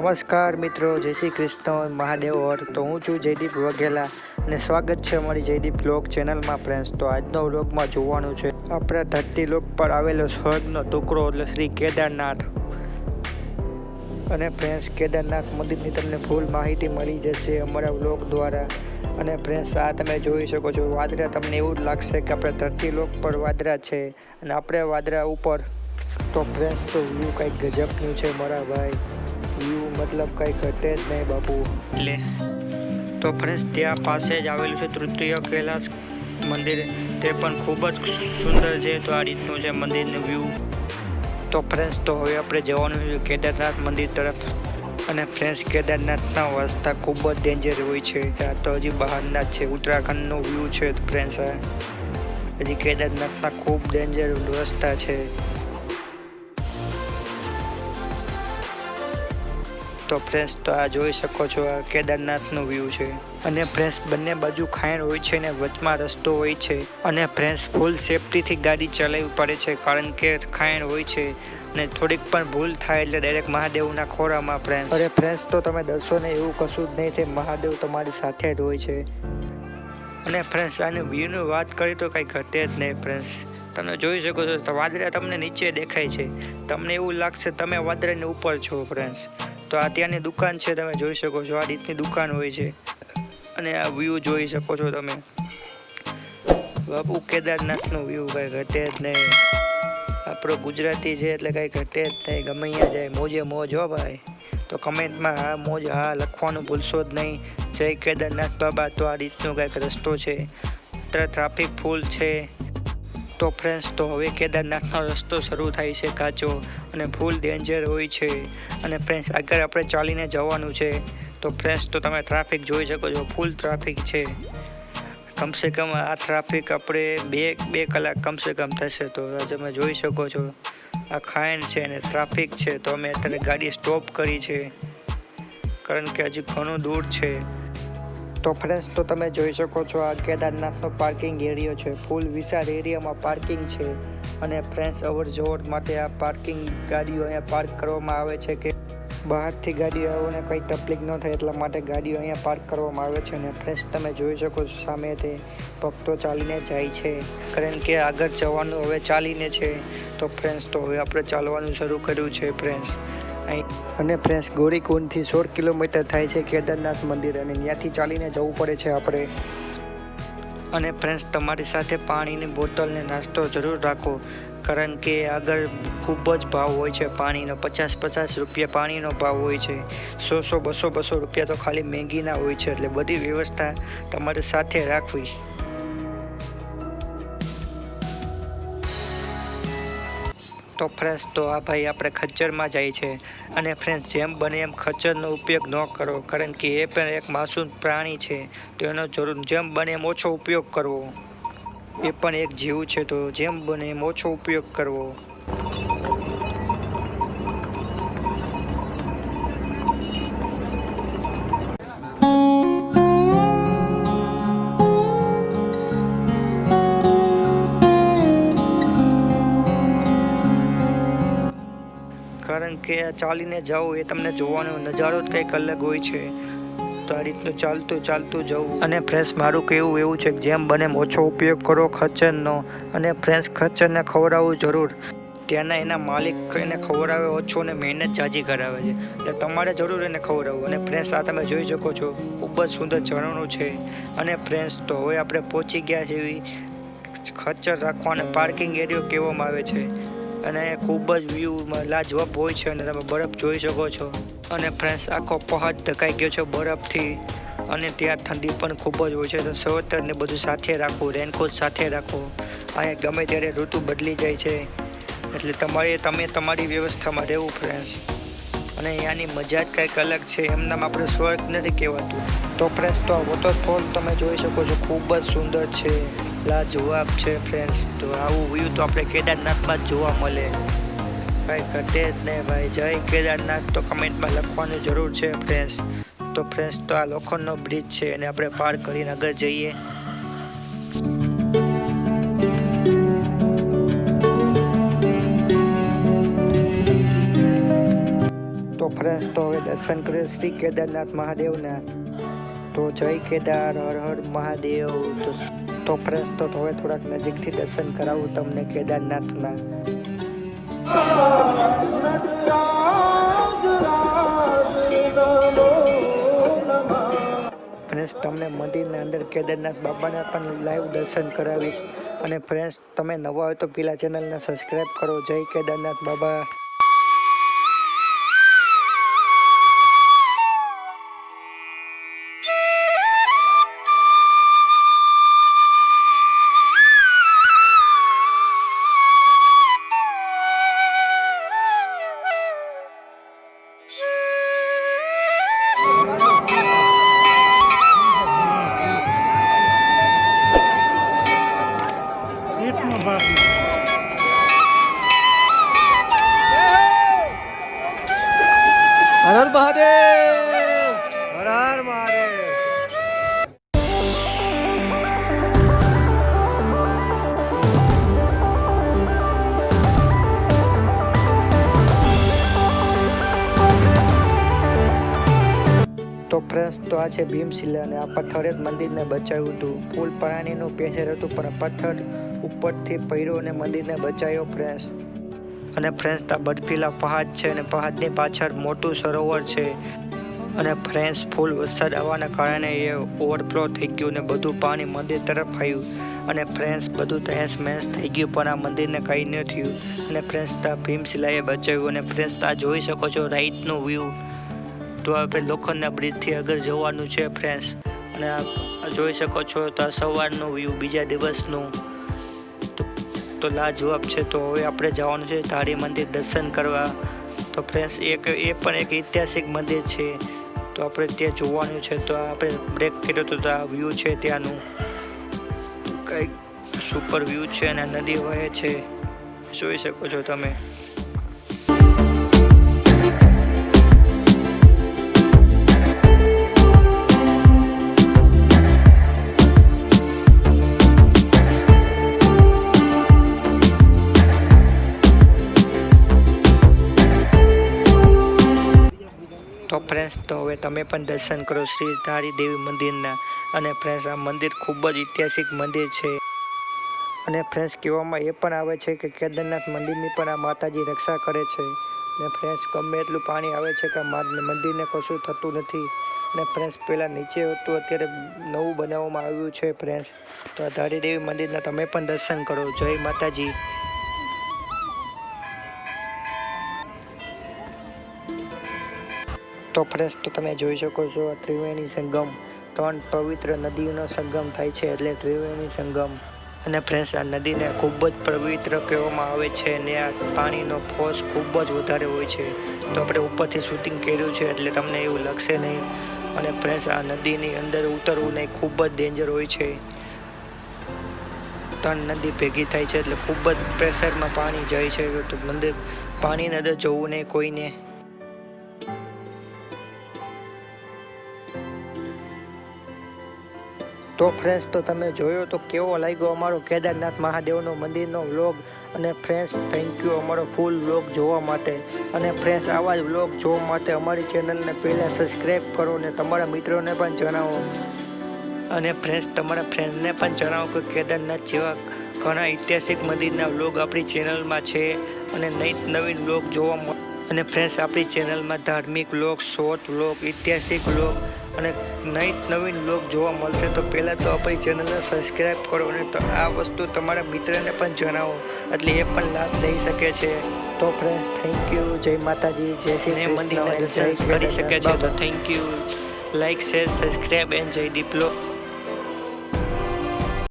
નમસ્કાર મિત્રો, જય શ્રી કૃષ્ણ મહાદેવ ઓર તો હું છું જયદીપ વઘેલા અને સ્વાગત છે અમારી જયદીપ વ્લોગ ચેનલમાં ફ્રેન્ડ્સ। તો આજનો વ્લોગમાં જોવાનું છે આપણા ધરતી લોક પર આવેલો સ્વર્ગનો ટુકડો એટલે શ્રી કેદારનાથ। અને ફ્રેન્ડ્સ કેદારનાથ મંદિરની તમને ફૂલ માહિતી મળી જશે અમારા વ્લોગ દ્વારા। અને ફ્રેન્ડ્સ આ તમે જોઈ શકો છો વાદળા, તમને એવું લાગશે કે આપણે ધરતી લોક પર વાદળા છે અને આપણે વાદળા ઉપર। તો ફ્રેન્ડ્સ તો વ્યૂ કંઈક ગજબનું છે મારા ભાઈ, વ્યૂ મતલબ કંઈ ઘટે જ નહીં બાપુ। એટલે તો ફ્રેન્ડ્સ ત્યાં પાસે જ આવેલું છે તૃતીય કૈલાસ મંદિર, તે પણ ખૂબ જ સુંદર છે। તો આ રીતનું છે મંદિરનું વ્યૂ। તો ફ્રેન્ડ્સ તો હવે આપણે જવાનું છે કેદારનાથ મંદિર તરફ। અને ફ્રેન્ડ્સ કેદારનાથના રસ્તા ખૂબ જ ડેન્જર હોય છે, ત્યાં તો હજી બહારના જ છે, ઉત્તરાખંડનો વ્યૂ છે ફ્રેન્ડ્સ। આ હજી કેદારનાથના ખૂબ ડેન્જર રસ્તા છે। તો ફ્રેન્ડ્સ તો આ જોઈ શકો છો આ કેદારનાથનો વ્યૂ છે। અને ફ્રેન્ડ્સ બંને બાજુ ખાણ હોય છે ને વચમાં રસ્તો હોય છે। અને ફ્રેન્ડ્સ ફૂલ સેફટીથી ગાડી ચલાવવી પડે છે, કારણ કે ખાણ હોય છે અને થોડીક પણ ભૂલ થાય એટલે ડાયરેક્ટ મહાદેવના ખોરામાં ફ્રેન્ડ્સ। અરે ફ્રેન્ડ્સ તો તમે ડરશો ને, એવું કશું જ નહીં, તે મહાદેવ તમારી સાથે જ હોય છે। અને ફ્રેન્ડ્સ આની વ્યૂની વાત કરીએ તો કંઈ ઘટે જ નહીં ફ્રેન્ડ્સ। તમે જોઈ શકો છો તો વાદળા તમને નીચે દેખાય છે, તમને એવું લાગશે તમે વાદળાની ઉપર છો ફ્રેન્ડ્સ। તો આ ત્યાંની દુકાન છે, તમે જોઈ શકો છો આ રીતની દુકાન હોય છે। અને આ વ્યૂ જોઈ શકો છો તમે બાપુ, કેદારનાથનું વ્યૂ કંઈ ઘટે જ નહીં। આપણો ગુજરાતી છે એટલે કંઈ ઘટે જ નહીં, ગમે અહીંયા જાય મોજે મોજ હો ભાઈ। તો કમેન્ટમાં હા મોજ હા લખવાનું ભૂલશો જ નહીં। જય કેદારનાથ બાબા। તો આ રીતનો કંઈક રસ્તો છે, અત્યારે ટ્રાફિક ફૂલ છે। તો ફ્રેન્ડ્સ તો હવે કેદારનાથનો રસ્તો શરૂ થાય છે કાચો, અને ફૂલ ડેન્જર હોય છે। અને ફ્રેન્ડ્સ આગળ આપણે ચાલીને જવાનું છે। તો ફ્રેન્ડ્સ તો તમે ટ્રાફિક જોઈ શકો છો, ફૂલ ટ્રાફિક છે। કમસે કમ આ ટ્રાફિક આપણે બે કલાક કમસે કમ થશે। તો તમે જોઈ શકો છો આ ખાણ છે અને ટ્રાફિક છે। તો અમે અત્યારે ગાડી સ્ટોપ કરી છે, કારણ કે હજી ઘણું દૂર છે। તો ફ્રેન્ડ્સ તો તમે જોઈ શકો છો આ કેદારનાથનો પાર્કિંગ એરિયો છે, ફૂલ વિશાળ એરિયામાં પાર્કિંગ છે। અને ફ્રેન્ડ્સ અવર જવર માટે આ પાર્કિંગ ગાડીઓ અહીંયા પાર્ક કરવામાં આવે છે કે બહારથી ગાડીઓને કંઈ તકલીફ ન થાય એટલા માટે ગાડીઓ અહીંયા પાર્ક કરવામાં આવે છે। અને ફ્રેન્ડ્સ તમે જોઈ શકો છો સામે તે ભક્તો ચાલીને જાય છે, કારણ કે આગળ જવાનું હવે ચાલીને છે। તો ફ્રેન્ડ્સ તો હવે આપણે ચાલવાનું શરૂ કર્યું છે ફ્રેન્ડ્સ। અને ફ્રેન્ડ્સ ગોરીકુંડથી 16 કિલોમીટર થાય છે કેદારનાથ મંદિર, અને ત્યાંથી ચાલીને જવું પડે છે આપણે। અને ફ્રેન્ડ્સ તમારી સાથે પાણીની બોટલ ને નાસ્તો જરૂર રાખો, કારણ કે આગળ ખૂબ જ ભાવ હોય છે પાણીનો, 50 રૂપિયા પાણીનો ભાવ હોય છે, 100 200 રૂપિયા તો ખાલી મેગીના હોય છે। એટલે બધી વ્યવસ્થા તમારે સાથે રાખવી। તો ફ્રેન્ડ્સ તો આ ભાઈ આપણે ખચ્ચરમાં જાય છે, અને ફ્રેન્ડ્સ જેમ બને એમ ખચ્ચરનો ઉપયોગ ન કરો, કારણ કે એ પણ એક માસૂમ પ્રાણી છે, તો એનો જેમ બને એમ ઓછો ઉપયોગ કરવો। એ પણ એક જીવ છે, તો જેમ બને એમ ઓછો ઉપયોગ કરવો। કારણ કે ચાલીને જાઓ એ તમને જોવાનો નજારો જ કંઈક અલગ હોય છે। તો આ રીતનું ચાલતું જવું। અને ફ્રેન્ડ્સ મારું કહેવું એવું છે કે જેમ બને એમ ઓછો ઉપયોગ કરો ખચ્ચરનો। અને ફ્રેન્ડ્સ ખચ્ચરને ખવડાવવું જરૂર, ત્યાંના એના માલિક એને ખવડાવે ઓછો ને મહેનત જાજી કરાવે છે, એટલે તમારે જરૂર એને ખવડાવવું। અને ફ્રેન્ડ્સ આ તમે જોઈ શકો છો ખૂબ જ સુંદર ઝરણું છે। અને ફ્રેન્ડ્સ તો હવે આપણે પહોંચી ગયા છે ખચ્ચર રાખવાને પાર્કિંગ એરિયો કહેવામાં આવે છે, અને ખૂબ જ વ્યૂમાં લાજવાબ હોય છે। અને તમે બરફ જોઈ શકો છો। અને ફ્રેન્ડ્સ આખો પહાડ ઢંકાઈ ગયો છે બરફથી, અને ત્યાં ઠંડી પણ ખૂબ જ હોય છે। તો સ્વેટર ને બધું સાથે રાખવું, રેનકોટ સાથે રાખો, અહીંયા ગમે ત્યારે ઋતુ બદલી જાય છે, એટલે તમે તમારી વ્યવસ્થામાં રહેવું ફ્રેન્ડ્સ। અને અહીંયાની મજા જ કંઈક અલગ છે, એમનામ આપણે સ્વર્ગ નથી કહેવાતું। તો ફ્રેન્ડ્સ તો આ વોટરફોલ તમે જોઈ શકો છો, ખૂબ જ સુંદર છે, લાજવાબ છે ફ્રેન્ડ્સ। તો આવું વ્યૂ તો આપણે કેદારનાથમાં જ જોવા મળે, કાંઈ ઘટે જ નહીં ભાઈ। જય કેદારનાથ તો કમેન્ટમાં લખવાની જરૂર છે ફ્રેન્ડ્સ। તો ફ્રેન્ડ્સ તો આ લોખંડનો બ્રિજ છે, અને આપણે પાર કરીને આગળ જઈએ। તો ફ્રેન્ડ્સ ફ્રેન્ડ્સ તો હવે દર્શન કરે શ્રી કેદારનાથ મહાદેવના. તો જય કેદાર, હર હર મહાદેવ. તો ફ્રેન્ડ્સ તો હવે થોડાક નજીકથી દર્શન કરાવું તમને કેદારનાથના. ફ્રેન્ડ્સ તમને મંદિરના અંદર કેદારનાથ બાબાના પણ લાઈવ દર્શન કરાવીશ. અને ફ્રેન્ડ્સ તમે નવા હોય તો પેલા ચેનલને સબસ્ક્રાઈબ કરો. જય કેદારનાથ બાબા. હર હર મહાદેવ, હર હર મહાદેવ. તો ફ્રેન્ડ્સ તો આ છે ભીમશિલા અને આ પથ્થરે જ મંદિરને બચાવ્યું હતું. ફૂલ પાણીનું પેસર હતું પણ પથ્થર ઉપરથી પડ્યો અને મંદિરને બચાવ્યો ફ્રેન્ડ્સ. અને ફ્રેન્ડ્સ આ બર્ફીલા પહાડ છે અને પહાડની પાછળ મોટું સરોવર છે. અને ફ્રેન્ડ્સ ફૂલ વરસાદ આવવાના કારણે એ ઓવરફ્લો થઈ ગયું અને બધું પાણી મંદિર તરફ આવ્યું. અને ફ્રેન્ડ્સ બધું તહેસ મહેસ થઈ ગયું પણ આ મંદિરને કંઈ ન થયું. અને ફ્રેન્ડ્સ આ ભીમશિલાએ બચાવ્યું. અને ફ્રેન્ડ્સ આ જોઈ શકો છો રાઈટનું વ્યૂ. તો આપણે લોખંડના બ્રિજથી આગળ જવાનું છે ફ્રેન્ડ્સ. અને આ જોઈ શકો છો તો આ સવારનું વ્યૂ બીજા દિવસનું. તો લાજવાબ છે. તો હવે આપણે જવાનું છે ધારી મંદિર દર્શન કરવા. તો ફ્રેન્ડ્સ એ પણ એક ઐતિહાસિક મંદિર છે. તો આપણે ત્યાં જોવાનું છે. તો આપણે બ્રેક કર્યો તો આ વ્યૂ છે ત્યાંનું. કંઈક સુપર વ્યૂ છે અને નદી વહે છે જોઈ શકો છો તમે. તો ફ્રેન્ડ્સ તો હવે તમે પણ દર્શન કરો શ્રી ધારી દેવી મંદિરના. અને ફ્રેન્ડ્સ આ મંદિર ખૂબ જ ઐતિહાસિક મંદિર છે. અને ફ્રેન્ડ્સ કહેવામાં એ પણ આવે છે કે કેદારનાથ મંદિરની પણ આ માતાજી રક્ષા કરે છે. અને ફ્રેન્ડ્સ ગમે એટલું પાણી આવે છે કે મંદિરને કશું થતું નથી. અને ફ્રેન્ડ્સ પહેલાં નીચે હતું અત્યારે નવું બનાવવામાં આવ્યું છે ફ્રેન્ડ્સ. તો આ ધારી દેવી મંદિરના તમે પણ દર્શન કરો. જય માતાજી. તો ફ્રેન્ડ્સ તો તમે જોઈ શકો છો આ ત્રિવેણી સંગમ. 3 પવિત્ર નદીઓનો સંગમ થાય છે એટલે ત્રિવેણી સંગમ. અને ફ્રેન્ડ્સ આ નદીને ખૂબ જ પવિત્ર કહેવામાં આવે છે. અને આ પાણીનો ફોર્સ ખૂબ જ વધારે હોય છે. તો આપણે ઉપરથી શૂટિંગ કર્યું છે એટલે તમને એવું લાગશે નહીં. અને ફ્રેન્ડ્સ આ નદીની અંદર ઉતરવું નહીં ખૂબ જ ડેન્જર હોય છે. 3 નદી ભેગી થાય છે એટલે ખૂબ જ પ્રેશરમાં પાણી જાય છે. તો મંદિર પાણીની અંદર જવું નહીં કોઈને. તો ફ્રેન્ડ્સ તો તમે જોયો તો કેવો લાગ્યો અમારો કેદારનાથ મહાદેવનો મંદિરનો વ્લોગ. અને ફ્રેન્ડ્સ થેન્ક યુ અમારો ફૂલ વ્લોગ જોવા માટે. અને ફ્રેન્ડ્સ આવા જ વ્લોગ જોવા માટે અમારી ચેનલને પહેલાં સબસ્ક્રાઈબ કરો અને તમારા મિત્રોને પણ જણાવો. અને ફ્રેન્ડ્સ તમારા ફ્રેન્ડને પણ જણાવો કે કેદારનાથ જેવા ઘણા ઐતિહાસિક મંદિરના વ્લોગ આપણી ચેનલમાં છે. અને નવીન વ્લોગ જોવા મળે. અને ફ્રેન્ડ્સ આપણી ચેનલમાં ધાર્મિક વ્લોગ, શોર્ટ વ્લોગ, ઐતિહાસિક વ્લોગ અને નવીન વ્લોગ જોવા મળશે. તો પહેલાં તો આપણી ચેનલને સબસ્ક્રાઈબ કરો. અને આ વસ્તુ તમારા મિત્રને પણ જણાવો એટલે એ પણ લાભ લઈ શકે છે. તો ફ્રેન્ડ્સ થેન્ક યુ. જય માતાજી. જય શ્રી કૃષ્ણ. મંદિરના દર્શન કરી શકે છે. તો thank you. Like, share, subscribe and જય દીપ બ્લોગ.